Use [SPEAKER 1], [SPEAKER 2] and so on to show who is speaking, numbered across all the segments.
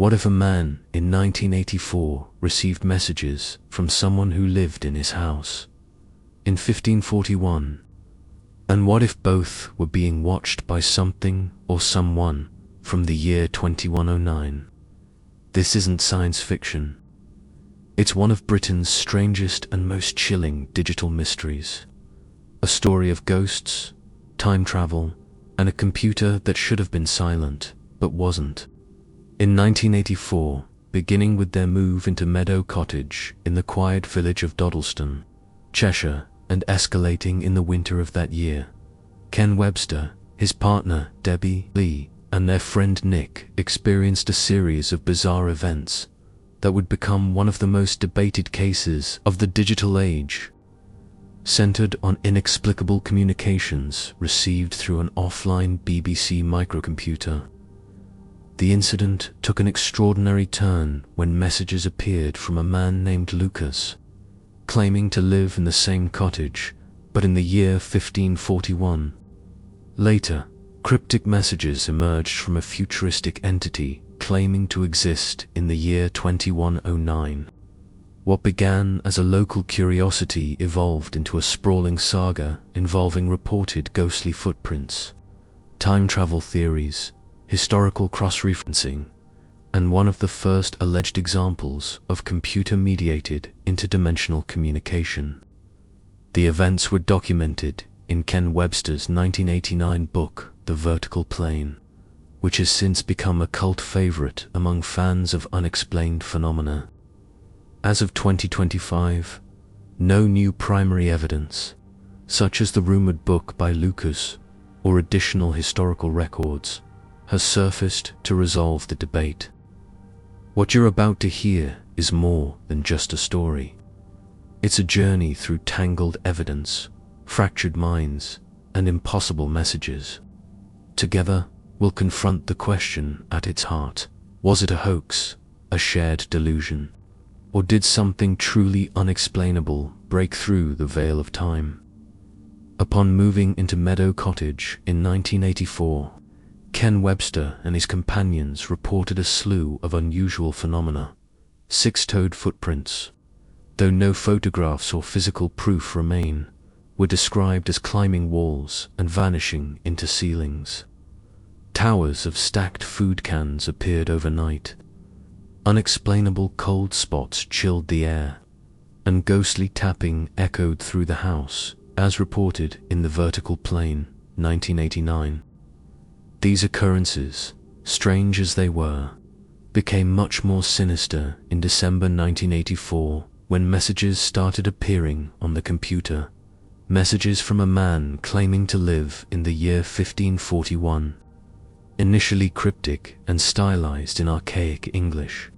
[SPEAKER 1] What if a man in 1984 received messages from someone who lived in his house in 1541? And what if both were being watched by something or someone from the year 2109? This isn't science fiction. It's one of Britain's strangest and most chilling digital mysteries. A story of ghosts, time travel, and a computer that should have been silent, but wasn't. In 1984, beginning with their move into Meadow Cottage in the quiet village of Dodleston, Cheshire, and escalating in the winter of that year, Ken Webster, his partner Debbie Lee, and their friend Nick experienced a series of bizarre events that would become one of the most debated cases of the digital age, centered on inexplicable communications received through an offline BBC microcomputer. The incident took an extraordinary turn when messages appeared from a man named Lucas, claiming to live in the same cottage, but in the year 1541. Later, cryptic messages emerged from a futuristic entity claiming to exist in the year 2109. What began as a local curiosity evolved into a sprawling saga involving reported ghostly footprints, time travel theories, historical cross-referencing, and one of the first alleged examples of computer-mediated interdimensional communication. The events were documented in Ken Webster's 1989 book, The Vertical Plane, which has since become a cult favorite among fans of unexplained phenomena. As of 2025, no new primary evidence, such as the rumored book by Lucas or additional historical records, has surfaced to resolve the debate. What you're about to hear is more than just a story. It's a journey through tangled evidence, fractured minds, and impossible messages. Together, we'll confront the question at its heart. Was it a hoax, a shared delusion, or did something truly unexplainable break through the veil of time? Upon moving into Meadow Cottage in 1984, Ken Webster and his companions reported a slew of unusual phenomena. Six-toed footprints, though no photographs or physical proof remain, were described as climbing walls and vanishing into ceilings. Towers of stacked food cans appeared overnight. Unexplainable cold spots chilled the air, and ghostly tapping echoed through the house, as reported in The Vertical Plane, 1989. These occurrences, strange as they were, became much more sinister in December 1984 when messages started appearing on the computer. Messages from a man claiming to live in the year 1541. Initially cryptic and stylized in archaic English,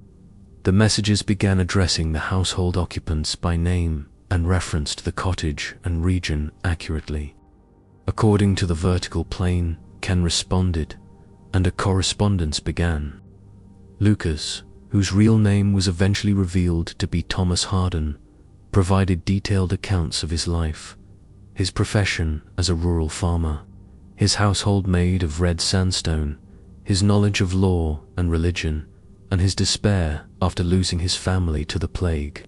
[SPEAKER 1] the messages began addressing the household occupants by name and referenced the cottage and region accurately. According to The Vertical Plane, Ken responded, and a correspondence began. Lucas, whose real name was eventually revealed to be Thomas Harden, provided detailed accounts of his life, his profession as a rural farmer, his household made of red sandstone, his knowledge of law and religion, and his despair after losing his family to the plague,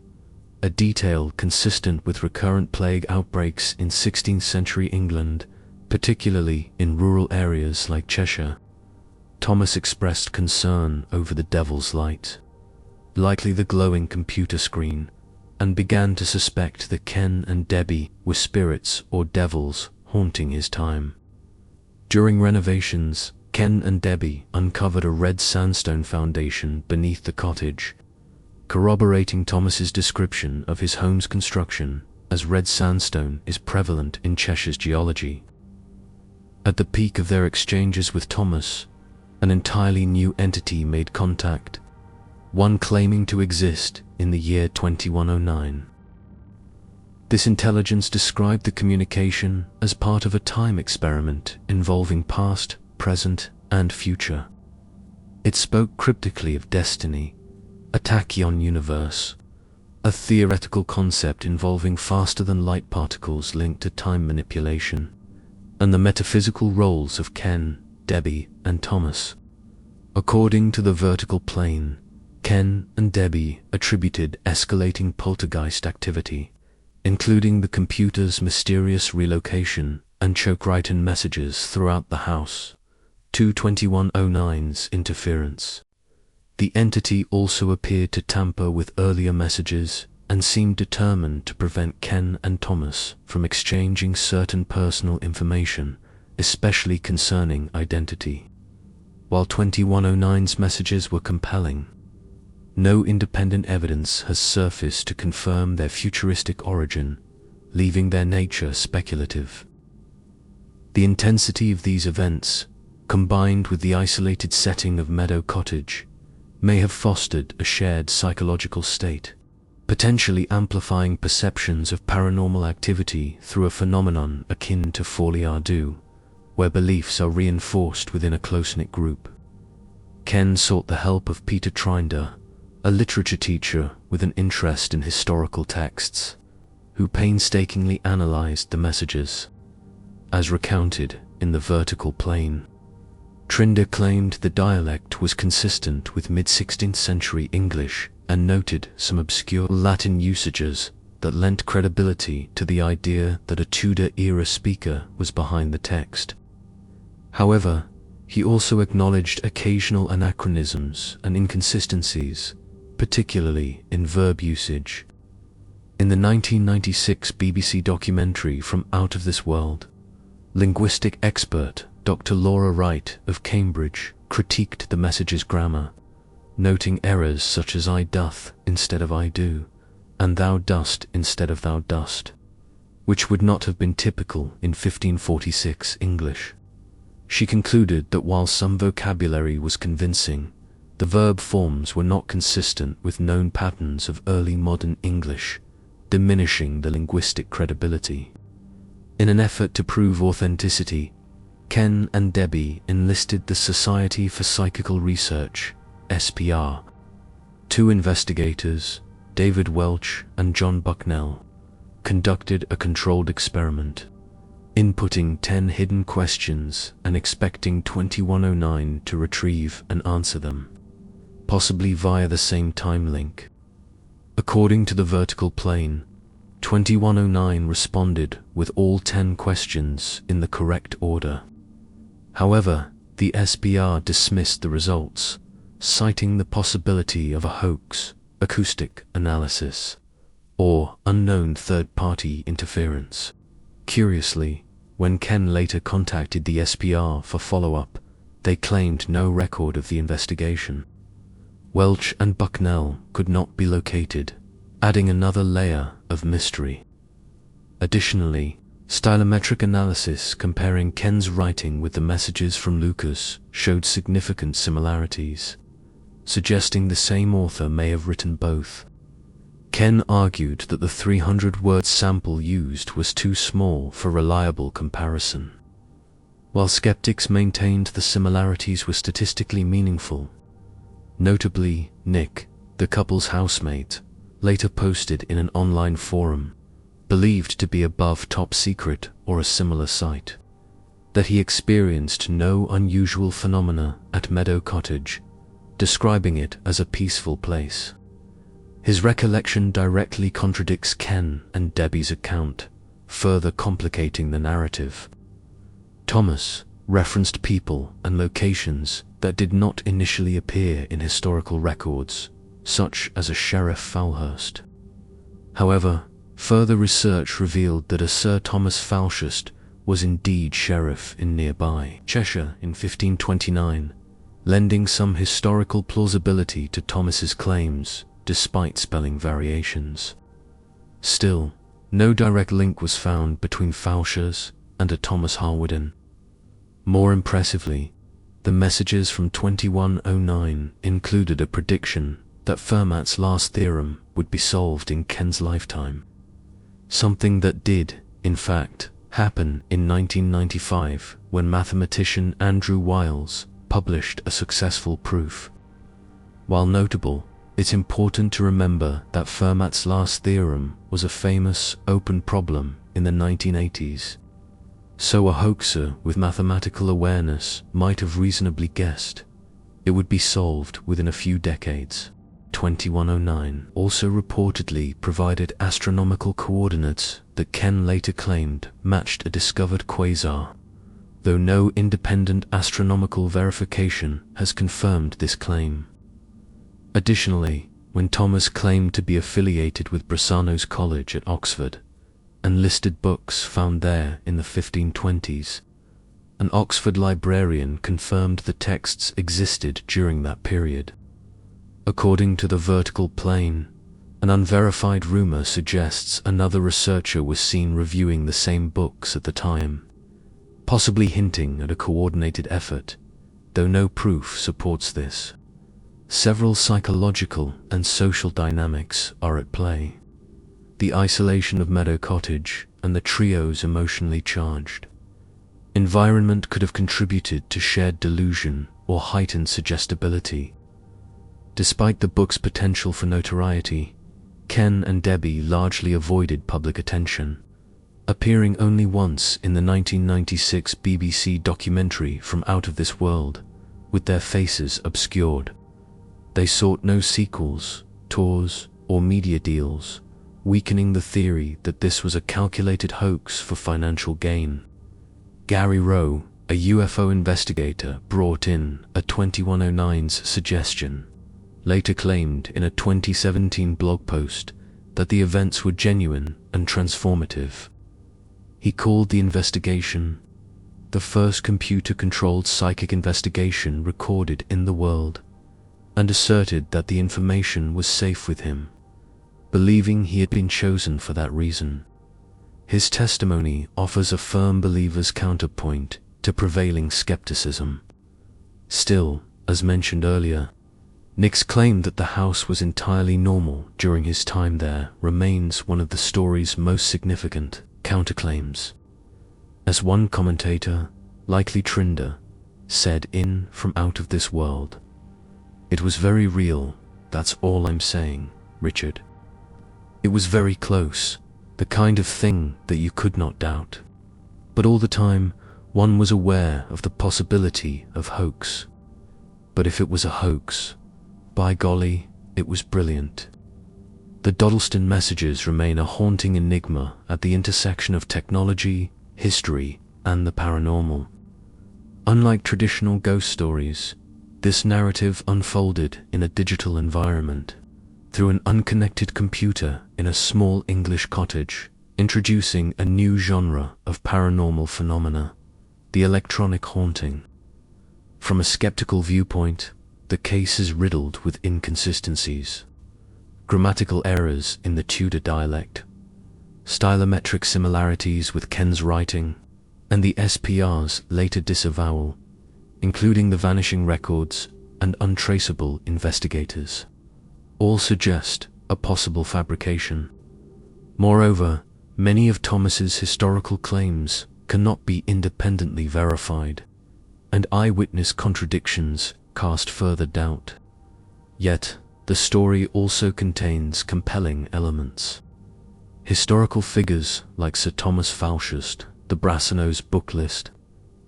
[SPEAKER 1] a detail consistent with recurrent plague outbreaks in 16th century England, particularly in rural areas like Cheshire. Thomas expressed concern over the devil's light, likely the glowing computer screen, and began to suspect that Ken and Debbie were spirits or devils haunting his time. During renovations, Ken and Debbie uncovered a red sandstone foundation beneath the cottage, corroborating Thomas's description of his home's construction, as red sandstone is prevalent in Cheshire's geology. At the peak of their exchanges with Thomas, an entirely new entity made contact, one claiming to exist in the year 2109. This intelligence described the communication as part of a time experiment involving past, present, and future. It spoke cryptically of destiny, a tachyon universe, a theoretical concept involving faster-than-light particles linked to time manipulation, and the metaphysical roles of Ken, Debbie, and Thomas. According to the vertical plane, Ken and Debbie attributed escalating poltergeist activity, including the computer's mysterious relocation and choke-written messages throughout the house, to 2109's interference. The entity also appeared to tamper with earlier messages and seemed determined to prevent Ken and Thomas from exchanging certain personal information, especially concerning identity. While 2109's messages were compelling, no independent evidence has surfaced to confirm their futuristic origin, leaving their nature speculative. The intensity of these events, combined with the isolated setting of Meadow Cottage, may have fostered a shared psychological state, potentially amplifying perceptions of paranormal activity through a phenomenon akin to folie-à-deux, where beliefs are reinforced within a close-knit group. Ken sought the help of Peter Trinder, a literature teacher with an interest in historical texts, who painstakingly analyzed the messages, as recounted in the vertical plane. Trinder claimed the dialect was consistent with mid-16th century English and noted some obscure Latin usages that lent credibility to the idea that a Tudor-era speaker was behind the text. However, he also acknowledged occasional anachronisms and inconsistencies, particularly in verb usage. In the 1996 BBC documentary From Out of This World, linguistic expert Dr. Laura Wright of Cambridge critiqued the message's grammar, noting errors such as I doth instead of I do, and thou dost instead of thou dost, which would not have been typical in 1546 English. She concluded that while some vocabulary was convincing, the verb forms were not consistent with known patterns of early modern English, diminishing the linguistic credibility. In an effort to prove authenticity, Ken and Debbie enlisted the Society for Psychical Research, SPR. Two investigators, David Welch and John Bucknell, conducted a controlled experiment, inputting 10 hidden questions and expecting 2109 to retrieve and answer them, possibly via the same time link. According to the vertical plane, 2109 responded with all 10 questions in the correct order. However, the SPR dismissed the results, citing the possibility of a hoax, acoustic analysis, or unknown third-party interference. Curiously, when Ken later contacted the SPR for follow-up, they claimed no record of the investigation. Welch and Bucknell could not be located, adding another layer of mystery. Additionally, stylometric analysis comparing Ken's writing with the messages from Lucas showed significant similarities, suggesting the same author may have written both. Ken argued that the 300-word sample used was too small for reliable comparison, while skeptics maintained the similarities were statistically meaningful. Notably, Nick, the couple's housemate, later posted in an online forum, believed to be above Top Secret or a similar site, that he experienced no unusual phenomena at Meadow Cottage, describing it as a peaceful place. His recollection directly contradicts Ken and Debbie's account, further complicating the narrative. Thomas referenced people and locations that did not initially appear in historical records, such as a Sheriff Falhurst. However, further research revealed that a Sir Thomas Falshurst was indeed sheriff in nearby Cheshire in 1529, lending some historical plausibility to Thomas's claims, despite spelling variations. Still, no direct link was found between Falshurst and a Thomas Harwoodin. More impressively, the messages from 2109 included a prediction that Fermat's last theorem would be solved in Ken's lifetime, something that did, in fact, happen in 1995 when mathematician Andrew Wiles published a successful proof. While notable, it's important to remember that Fermat's last theorem was a famous open problem in the 1980s, so a hoaxer with mathematical awareness might have reasonably guessed, it would be solved within a few decades. 2109 also reportedly provided astronomical coordinates that Ken later claimed matched a discovered quasar, though no independent astronomical verification has confirmed this claim. Additionally, when Thomas claimed to be affiliated with Bressano's College at Oxford and listed books found there in the 1520s, an Oxford librarian confirmed the texts existed during that period. According to the vertical plane, an unverified rumor suggests another researcher was seen reviewing the same books at the time, possibly hinting at a coordinated effort, though no proof supports this. Several psychological and social dynamics are at play. The isolation of Meadow Cottage and the trio's emotionally charged environment could have contributed to shared delusion or heightened suggestibility. Despite the book's potential for notoriety, Ken and Debbie largely avoided public attention, appearing only once in the 1996 BBC documentary From Out of This World, with their faces obscured. They sought no sequels, tours, or media deals, weakening the theory that this was a calculated hoax for financial gain. Gary Rowe, a UFO investigator brought in at 2109's suggestion, later claimed in a 2017 blog post that the events were genuine and transformative. He called the investigation the first computer-controlled psychic investigation recorded in the world, and asserted that the information was safe with him, believing he had been chosen for that reason. His testimony offers a firm believer's counterpoint to prevailing skepticism. Still, as mentioned earlier, Nick's claim that the house was entirely normal during his time there remains one of the story's most significant counterclaims. As one commentator, likely Trinder, said in From Out of This World, "It was very real, that's all I'm saying, Richard. It was very close, the kind of thing that you could not doubt. But all the time, one was aware of the possibility of hoax. But if it was a hoax, by golly, it was brilliant." The Dodleston messages remain a haunting enigma at the intersection of technology, history, and the paranormal. Unlike traditional ghost stories, this narrative unfolded in a digital environment, through an unconnected computer in a small English cottage, introducing a new genre of paranormal phenomena, the electronic haunting. From a skeptical viewpoint, the case is riddled with inconsistencies, grammatical errors in the Tudor dialect, stylometric similarities with Ken's writing, and the SPR's later disavowal, including the vanishing records and untraceable investigators, all suggest a possible fabrication. Moreover, many of Thomas's historical claims cannot be independently verified, and eyewitness contradictions cast further doubt. Yet, the story also contains compelling elements. Historical figures like Sir Thomas Falshurst, the Brasenose book list,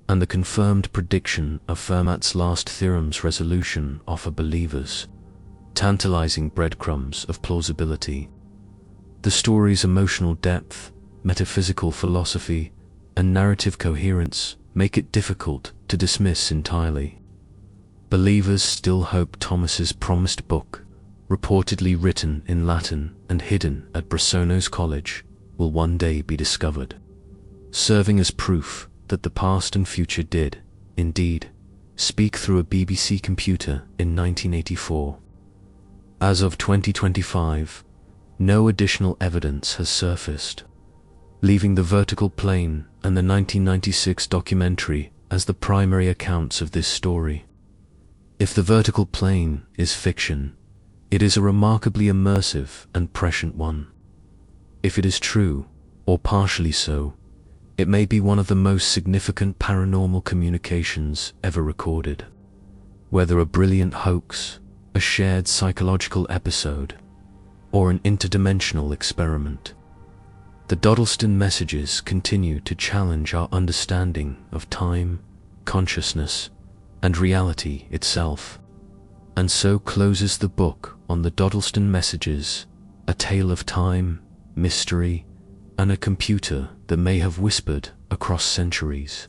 [SPEAKER 1] and the confirmed prediction of Fermat's last theorem's resolution offer believers tantalizing breadcrumbs of plausibility. The story's emotional depth, metaphysical philosophy, and narrative coherence make it difficult to dismiss entirely. Believers still hope Thomas's promised book, reportedly written in Latin and hidden at Bressano's College, will one day be discovered, serving as proof that the past and future did, indeed, speak through a BBC computer in 1984. As of 2025, no additional evidence has surfaced, leaving the vertical plane and the 1996 documentary as the primary accounts of this story. If the vertical plane is fiction, it is a remarkably immersive and prescient one. If it is true, or partially so, it may be one of the most significant paranormal communications ever recorded. Whether a brilliant hoax, a shared psychological episode, or an interdimensional experiment, the Dodleston messages continue to challenge our understanding of time, consciousness, and reality itself. And so closes the book on the Dodleston messages, a tale of time, mystery, and a computer that may have whispered across centuries.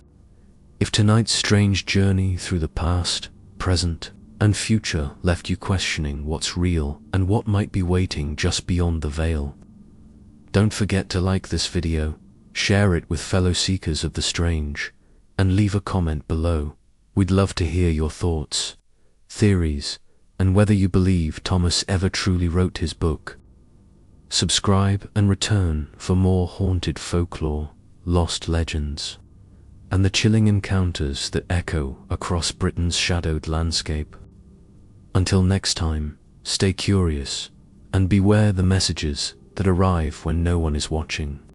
[SPEAKER 1] If tonight's strange journey through the past, present, and future left you questioning what's real and what might be waiting just beyond the veil, don't forget to like this video, share it with fellow seekers of the strange, and leave a comment below. We'd love to hear your thoughts, theories, and whether you believe Thomas ever truly wrote his book. Subscribe and return for more haunted folklore, lost legends, and the chilling encounters that echo across Britain's shadowed landscape. Until next time, stay curious and beware the messages that arrive when no one is watching.